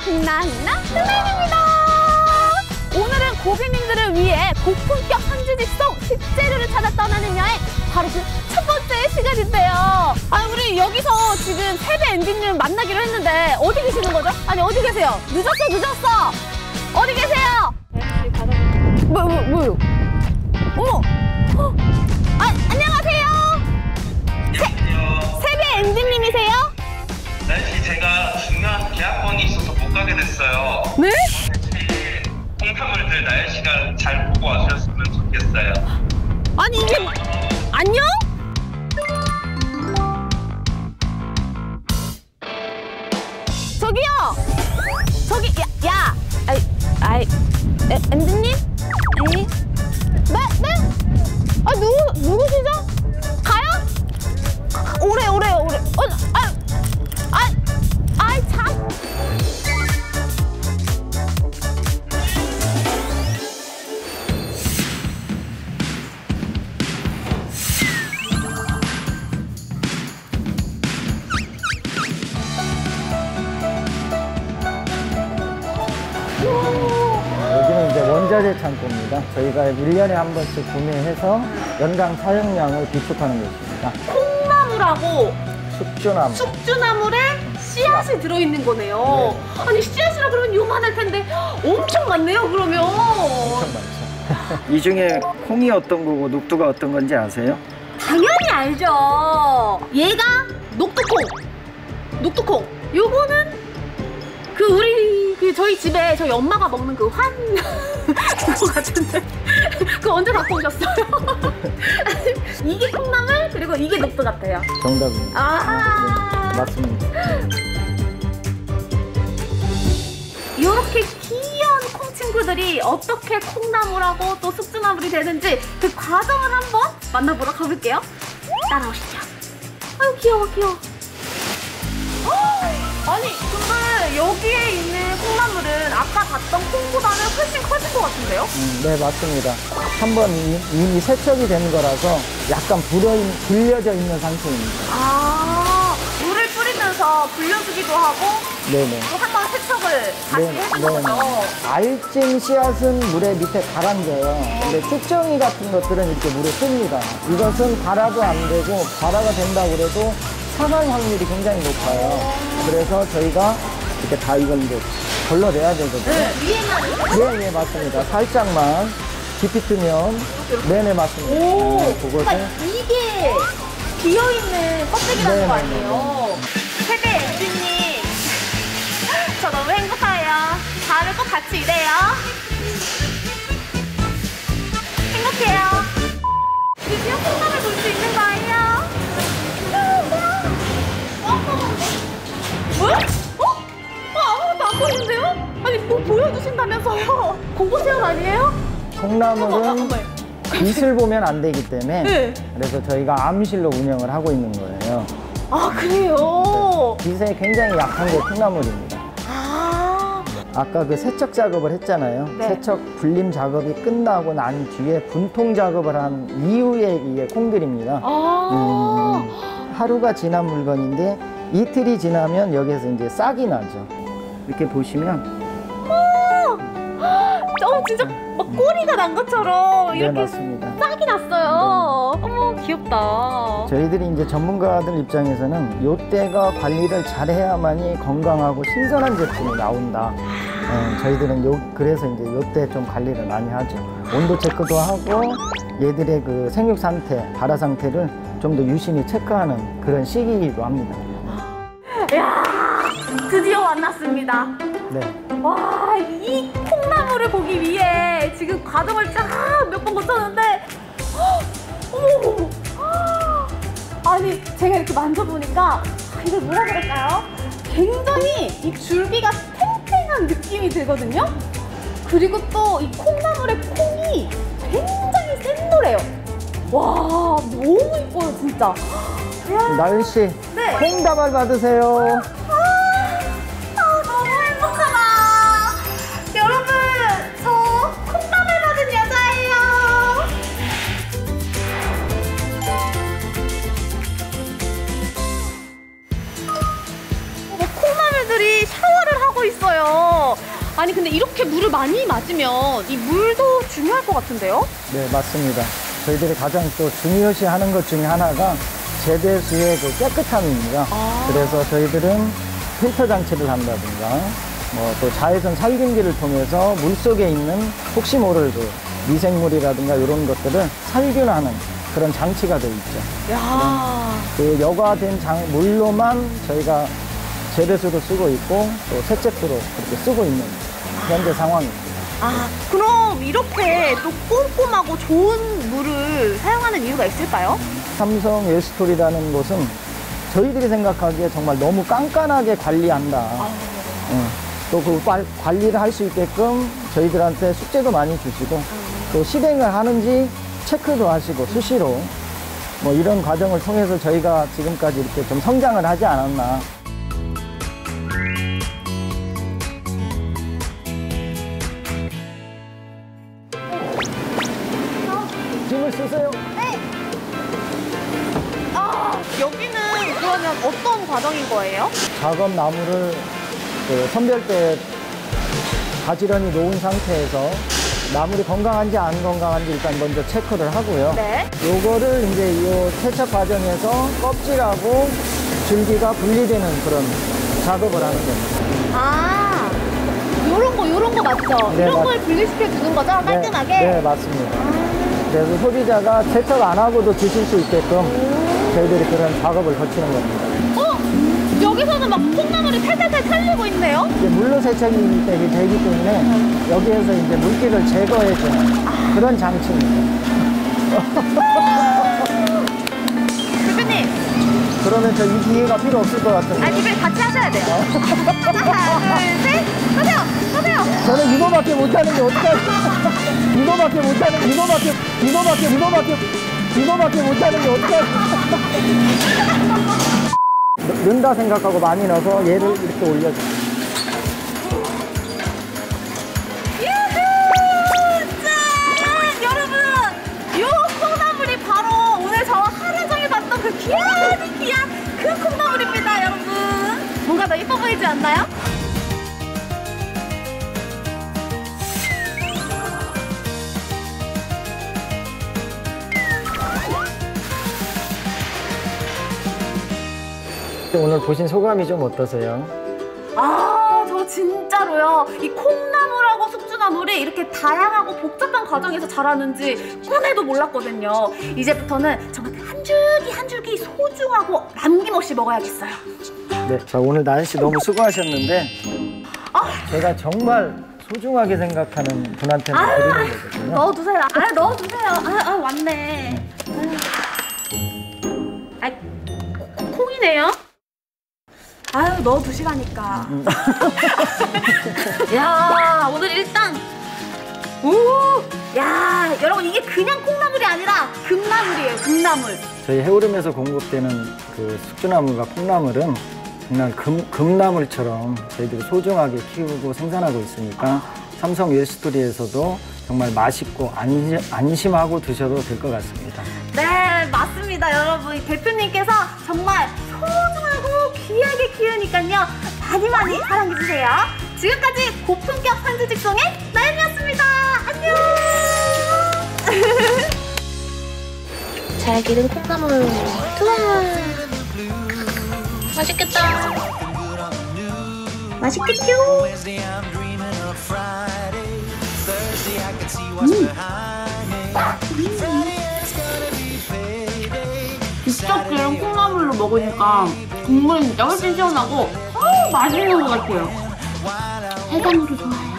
흥나흥나 흥나입니다. 오늘은 고객님들을 위해 고품격 현지직송 식재료를 찾아 떠나는 여행, 바로 그 첫 번째 시간인데요. 아, 우리 여기서 지금 세배 앤디님 만나기로 했는데 어디 계시는 거죠? 아니, 어디 계세요? 늦었어. 어디 계세요? 뭐요? 어머! 아, 안녕하세요. 세배 앤디님이세요? 네, 제가 중요한 계약건이 있어서 못 가게 됐어요. 네? 콩나물들 날씨가 잘 보고 와주셨으면 좋겠어요. 아니, 이게 안녕? 저기 앤디님? 네? 아, 누구시죠? 가요? 오래. 참. 여기는 이제 원자재 창고입니다. 저희가 1년에 한 번씩 구매해서 연간 사용량을 비축하는 곳입니다. 콩나물하고 숙주나무. 숙주나물에 씨앗이 들어있는 거네요. 네. 아니, 씨앗이라 그러면 요만할 텐데 엄청 많네요, 그러면. 엄청 많죠. 이 중에 콩이 어떤 거고 녹두가 어떤 건지 아세요? 당연히 알죠. 얘가 녹두콩. 요거는 저희 집에 저희 엄마가 먹는 그 그거 같은데 그거 언제 갖고 오셨어요? 이게 콩나물, 그리고 이게 녹두 같아요. 정답입니다. 아, 네, 맞습니다. 이렇게 귀여운 콩 친구들이 어떻게 콩나물하고 또 숙주나물이 되는지 그 과정을 한번 만나보러 가볼게요. 따라오시죠. 아유, 귀여워. 아니, 근데 여기에 있는 콩나물은 아까 봤던 콩보다는 훨씬 커진 것 같은데요? 네, 맞습니다. 한번 이미 세척이 된 거라서 약간 불려져 있는 상태입니다. 아, 물을 뿌리면서 불려주기도 하고 네네. 또 한 번 세척을 다시 해주는 거죠? 알찜 씨앗은 물에 밑에 가라앉아요. 근데 쭉정이 같은 것들은 이렇게 물에 뜹니다. 이것은 발화도 안 되고 발화가 된다고 그래도 상할 확률이 굉장히 높아요. 그래서 저희가 이렇게 다 이걸 이제 걸러내야 되거든요. 네, 위에만. 네, 맞습니다. 살짝만 깊이 뜨면. 네네, 맞습니다. 오, 그것을. 그러니까 이게 비어있는 껍데기라는 거 네네네. 아니에요? 세배 앤디님, 저 너무 행복해요. 다음에 꼭 같이 일해요. 행복해요. 드디어 콩나물 볼 수 있는 거예요. 뭐야? 아무것도 안 보이는데요? 아니, 뭐 보여주신다면서요? 공포 체험 아니에요? 콩나물은 빛을 보면 안 되기 때문에 네. 그래서 저희가 암실로 운영을 하고 있는 거예요. 아, 그래요? 빛에 굉장히 약한 게 콩나물입니다. 아, 아까 그 세척 작업을 했잖아요. 네. 세척 불림 작업이 끝나고 난 뒤에 분통 작업을 한 이후에 이게 콩들입니다. 하루가 지난 물건인데 이틀이 지나면 여기서 이제 싹이 나죠. 이렇게 보시면 진짜 막 꼬리가 난 것처럼 네, 이렇게 맞습니다. 싹이 났어요. 어머, 귀엽다. 저희들이 이제 전문가들 입장에서는 요때가 관리를 잘해야만이 건강하고 신선한 제품이 나온다. 저희들은 그래서 이제 요때 좀 관리를 많이 하죠. 온도 체크도 하고 얘들의 그 생육 상태, 발화 상태를 좀 더 유심히 체크하는 그런 시기이기도 합니다. 이야, 드디어 만났습니다. 네. 와, 이 콩나물을 보기 위해 지금 과정을 쫙 몇 번 거쳤는데, 어머, 아니, 제가 이렇게 만져보니까 이걸 뭐라 그럴까요? 굉장히 이 줄기가 탱탱한 느낌이 들거든요. 그리고 또 이 콩나물의 콩이 굉장히 센노래요. 와, 너무 이뻐요, 진짜. 나윤 씨, 네. 콩다발 받으세요. 너무 행복하다. 여러분, 저 콩나물 받은 여자예요. 콩나물들이 샤워를 하고 하고 있어요. 아니 근데 이렇게 물을 많이 맞으면 이 물도 중요할 것 같은데요? 네, 맞습니다. 저희들이 가장 또 중요시 하는 것 중에 하나가 재배수의 그 깨끗함입니다. 그래서 저희들은 필터 장치를 한다든가 또 자외선 살균기를 통해서 물 속에 있는 혹시 모를 그 미생물이라든가 이런 것들을 살균하는 그런 장치가 되어 있죠. 야. 그 여과된 물로만 저희가 재배수로 쓰고 있고 또 세척수로 그렇게 쓰고 있는 현재 상황입니다. 아, 그럼 이렇게 또 꼼꼼하고 좋은 물을 사용하는 이유가 있을까요? 삼성 웰스토리라는 곳은 저희들이 생각하기에 정말 너무 깐깐하게 관리한다. 또 그 관리를 할 수 있게끔 저희들한테 숙제도 많이 주시고 또 실행을 하는지 체크도 하시고 수시로 뭐 이런 과정을 통해서 저희가 지금까지 이렇게 좀 성장을 하지 않았나. 짐을 쓰세요. 네. 아, 여기는 그러면 어떤 과정인 거예요? 작업 나무를 그 선별대에 가지런히 놓은 상태에서 나물이 건강한지 안 건강한지 일단 먼저 체크를 하고요. 네. 요거를 이제 이 세척 과정에서 껍질하고 줄기가 분리되는 그런 작업을 하는 겁니다. 아, 요런 거 맞죠? 네, 이런 걸 분리시켜 주는 거죠? 깔끔하게? 네, 맞습니다. 그래서 소비자가 세척 안 하고도 드실 수 있게끔 저희들이 그런 작업을 거치는 겁니다. 여기서는 막 콩나물이 탈탈탈 탈리고 있네요? 이제 물로 세척이 되기 때문에 여기에서 이제 물기를 제거해주는 그런 장치입니다. 대표님, 그러면 저 이 기회가 필요 없을 것 같은데. 아니 이걸 같이 하셔야 돼요. 하나, 둘, 셋, 하세요! 저는 이거밖에 못하는 게 어떡하지? 이거밖에 못하는 게 어떡하지? 넣는다 생각하고 많이 넣어서 얘를 이렇게 올려줘요. 유후! 짠! 여러분! 요 콩나물이 바로 오늘 저와 하루 종일 봤던 그 귀한 그 콩나물입니다, 여러분! 뭔가 더 예뻐 보이지 않나요? 오늘 보신 소감이 좀 어떠세요? 아, 저 진짜로요. 이 콩나물하고 숙주나물이 이렇게 다양하고 복잡한 과정에서 자라는지 꿈에도 몰랐거든요. 이제부터는 정말 한 줄기 소중하고 남김없이 먹어야겠어요. 네, 자 오늘 나연 씨 너무 수고하셨는데 제가 정말 소중하게 생각하는 분한테는 드리는 거거든요. 넣어두세요. 넣어두세요. 왔네. 콩이네요. 아유, 넣어두시라니까. 야, 오늘 일단 야, 여러분 이게 그냥 콩나물이 아니라 금나물이에요. 금나물. 저희 해오름에서 공급되는 그 숙주나물과 콩나물은 정말 금나물처럼 저희들이 소중하게 키우고 생산하고 있으니까 삼성 웰스토리에서도 정말 맛있고 안심하고 드셔도 될 것 같습니다. 네, 맞습니다, 여러분. 대표님께서 정말 소중하고 귀하게 키우니까요. 많이 사랑해주세요. 지금까지 고품격 산지 직송의 나연이었습니다. 안녕! 잘 기른 콩나물. 우와! 맛있겠다. 맛있겠죠? 직접 기른 콩나물로 먹으니까 국물이 진짜 훨씬 시원하고 맛있는 것 같아요. 해산물이 좋아요.